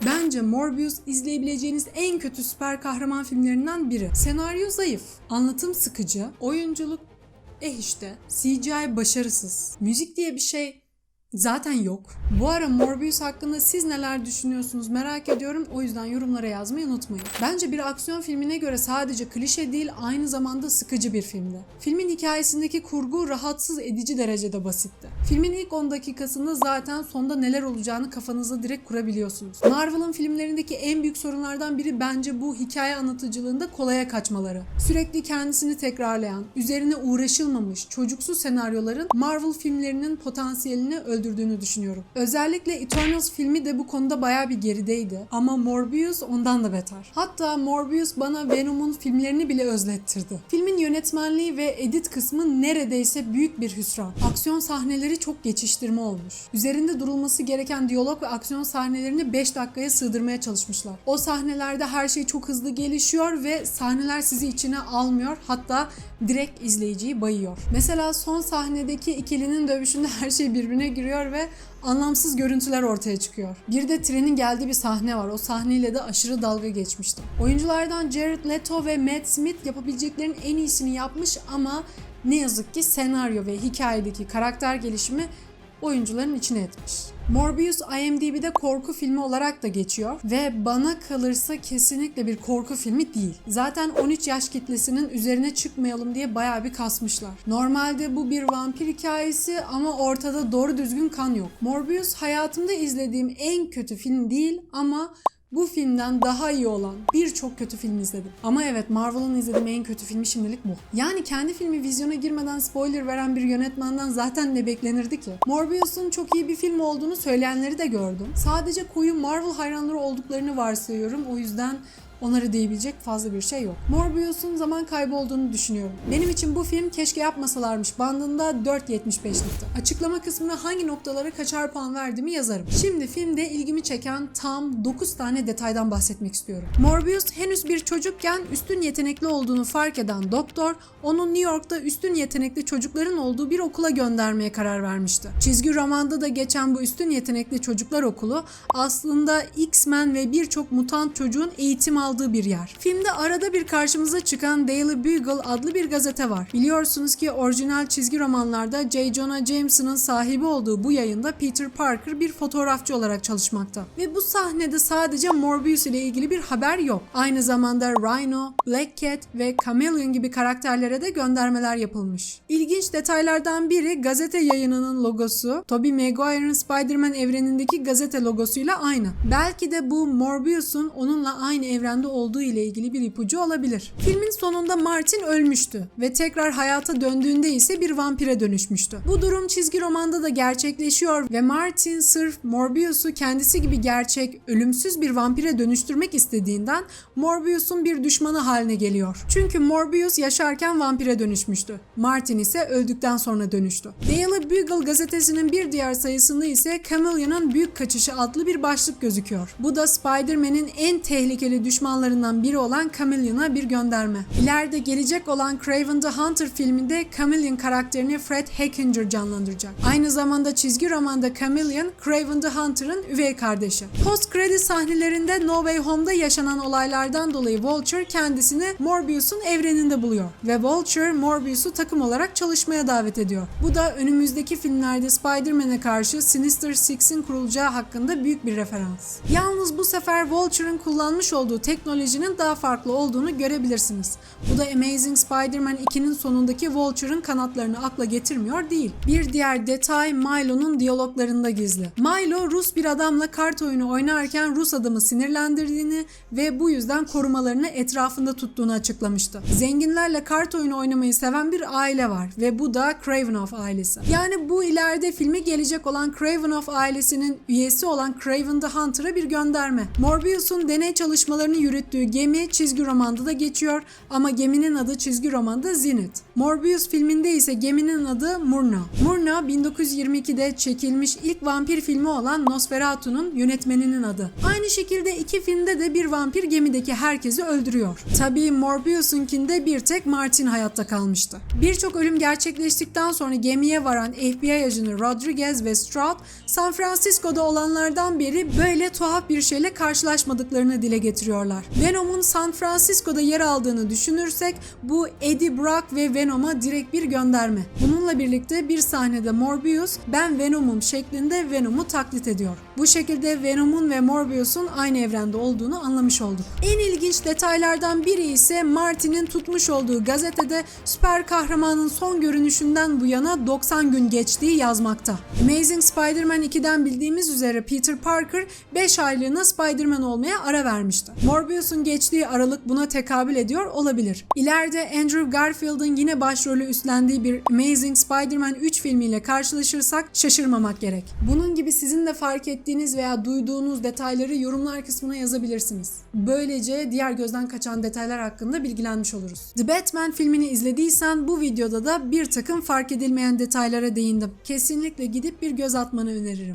Bence Morbius izleyebileceğiniz en kötü süper kahraman filmlerinden biri. Senaryo zayıf, anlatım sıkıcı, oyunculuk işte, CGI başarısız, müzik diye bir şey zaten yok. Bu ara Morbius hakkında siz neler düşünüyorsunuz merak ediyorum. O yüzden yorumlara yazmayı unutmayın. Bence bir aksiyon filmine göre sadece klişe değil, aynı zamanda sıkıcı bir filmdi. Filmin hikayesindeki kurgu rahatsız edici derecede basitti. Filmin ilk 10 dakikasında zaten sonda neler olacağını kafanızda direkt kurabiliyorsunuz. Marvel'ın filmlerindeki en büyük sorunlardan biri bence bu hikaye anlatıcılığında kolaya kaçmaları. Sürekli kendisini tekrarlayan, üzerine uğraşılmamış, çocuksu senaryoların Marvel filmlerinin potansiyelini öldürdüğünü düşünüyorum. Özellikle Eternals filmi de bu konuda bayağı bir gerideydi. Ama Morbius ondan da beter. Hatta Morbius bana Venom'un filmlerini bile özlettirdi. Filmin yönetmenliği ve edit kısmı neredeyse büyük bir hüsran. Aksiyon sahneleri çok geçiştirme olmuş. Üzerinde durulması gereken diyalog ve aksiyon sahnelerini 5 dakikaya sığdırmaya çalışmışlar. O sahnelerde her şey çok hızlı gelişiyor ve sahneler sizi içine almıyor. Hatta direkt izleyiciyi bayıyor. Mesela son sahnedeki ikilinin dövüşünde her şey birbirine giriyor ve anlamsız görüntüler ortaya çıkıyor. Bir de trenin geldiği bir sahne var. O sahneyle de aşırı dalga geçmiştim. Oyunculardan Jared Leto ve Matt Smith yapabileceklerinin en iyisini yapmış ama ne yazık ki senaryo ve hikayedeki karakter gelişimi oyuncuların içine etmiş. Morbius IMDb'de korku filmi olarak da geçiyor ve bana kalırsa kesinlikle bir korku filmi değil. Zaten 13 yaş kitlesinin üzerine çıkmayalım diye bayağı bir kasmışlar. Normalde bu bir vampir hikayesi ama ortada doğru düzgün kan yok. Morbius hayatımda izlediğim en kötü film değil ama bu filmden daha iyi olan birçok kötü film izledim. Ama evet, Marvel'ın izlediğim en kötü filmi şimdilik bu. Yani kendi filmi vizyona girmeden spoiler veren bir yönetmenden zaten ne beklenirdi ki? Morbius'un çok iyi bir film olduğunu söyleyenleri de gördüm. Sadece koyu Marvel hayranları olduklarını varsayıyorum. O yüzden onları diyebilecek fazla bir şey yok. Morbius'un zaman kaybı olduğunu düşünüyorum. Benim için bu film keşke yapmasalarmış bandında 4.75'likti. Açıklama kısmına hangi noktalara kaçar puan verdiğimi yazarım. Şimdi filmde ilgimi çeken tam 9 tane detaydan bahsetmek istiyorum. Morbius henüz bir çocukken üstün yetenekli olduğunu fark eden doktor, onu New York'ta üstün yetenekli çocukların olduğu bir okula göndermeye karar vermişti. Çizgi romanda da geçen bu üstün yetenekli çocuklar okulu aslında X-Men ve birçok mutant çocuğun eğitim aldığı bir yer. Filmde arada bir karşımıza çıkan Daily Bugle adlı bir gazete var. Biliyorsunuz ki orijinal çizgi romanlarda J. Jonah Jameson'ın sahibi olduğu bu yayında Peter Parker bir fotoğrafçı olarak çalışmakta. Ve bu sahnede sadece Morbius ile ilgili bir haber yok. Aynı zamanda Rhino, Black Cat ve Chameleon gibi karakterlere de göndermeler yapılmış. İlginç detaylardan biri gazete yayınının logosu Tobey Maguire'ın Spider-Man evrenindeki gazete logosuyla aynı. Belki de bu Morbius'un onunla aynı evrende olduğu ile ilgili bir ipucu olabilir. Filmin sonunda Martin ölmüştü ve tekrar hayata döndüğünde ise bir vampire dönüşmüştü. Bu durum çizgi romanda da gerçekleşiyor ve Martin sırf Morbius'u kendisi gibi gerçek, ölümsüz bir vampire dönüştürmek istediğinden Morbius'un bir düşmanı haline geliyor. Çünkü Morbius yaşarken vampire dönüşmüştü. Martin ise öldükten sonra dönüştü. Daily Bugle gazetesinin bir diğer sayısında ise Chameleon'ın Büyük Kaçışı adlı bir başlık gözüküyor. Bu da Spider-Man'in en tehlikeli düşmanlarından biri olan Chameleon'a bir gönderme. İleride gelecek olan Kraven the Hunter filminde Chameleon karakterini Fred Hechinger canlandıracak. Aynı zamanda çizgi romanda Chameleon, Kraven the Hunter'ın üvey kardeşi. Post-credit sahnelerinde No Way Home'da yaşanan olaylardan dolayı Vulture kendisini Morbius'un evreninde buluyor. Ve Vulture Morbius'u takım olarak çalışmaya davet ediyor. Bu da önümüzdeki filmlerde Spider-Man'e karşı Sinister Six'in kurulacağı hakkında büyük bir referans. Yalnız bu sefer Vulture'ın kullanmış olduğu teknolojinin daha farklı olduğunu görebilirsiniz. Bu da Amazing Spider-Man 2'nin sonundaki Vulture'ın kanatlarını akla getirmiyor değil. Bir diğer detay Milo'nun diyaloglarında gizli. Milo Rus bir adamla kart oyunu oynarken Rus adamı sinirlendirdiğini ve bu yüzden korumalarını etrafında tuttuğunu açıklamıştı. Zenginlerle kart oyunu oynamayı seven bir aile var ve bu da Kravinoff ailesi. Yani bu ileride filmi gelecek olan Kravinoff ailesinin üyesi olan Kraven the Hunter'a bir gönderme. Morbius'un deney çalışmalarını yürüttüğü gemi çizgi romanda da geçiyor ama geminin adı çizgi romanda Zenith. Morbius filminde ise geminin adı Murna. Murna 1922'de çekilmiş ilk vampir filmi olan Nosferatu'nun yönetmeninin adı. Aynı şekilde iki filmde de bir vampir gemideki herkesi öldürüyor. Tabii Morbius'unkinde bir tek Martin hayatta kalmıştı. Birçok ölüm gerçekleştikten sonra gemiye varan FBI ajanı Rodriguez ve Stroud, San Francisco'da olanlardan beri böyle tuhaf bir şeyle karşılaşmadıklarını dile getiriyorlar. Venom'un San Francisco'da yer aldığını düşünürsek bu Eddie Brock ve Venom'a direkt bir gönderme. Bununla birlikte bir sahnede Morbius "ben Venom'um" şeklinde Venom'u taklit ediyor. Bu şekilde Venom'un ve Morbius'un aynı evrende olduğunu anlamış olduk. En ilginç detaylardan biri ise Martin'in tutmuş olduğu gazetede süper kahramanın son görünüşünden bu yana 90 gün geçtiği yazmakta. Amazing Spider-Man 2'den bildiğimiz üzere Peter Parker 5 aylığına Spider-Man olmaya ara vermişti. Morbius'un geçtiği aralık buna tekabül ediyor olabilir. İleride Andrew Garfield'ın yine başrolü üstlendiği bir Amazing Spider-Man 3 filmiyle karşılaşırsak şaşırmamak gerek. Bunun gibi sizin de fark ettiğiniz veya duyduğunuz detayları yorumlar kısmına yazabilirsiniz. Böylece diğer gözden kaçan detaylar hakkında bilgilenmiş oluruz. The Batman filmini izlediysen bu videoda da bir takım fark edilmeyen detaylara değindim. Kesinlikle gidip bir göz atmanı öneririm.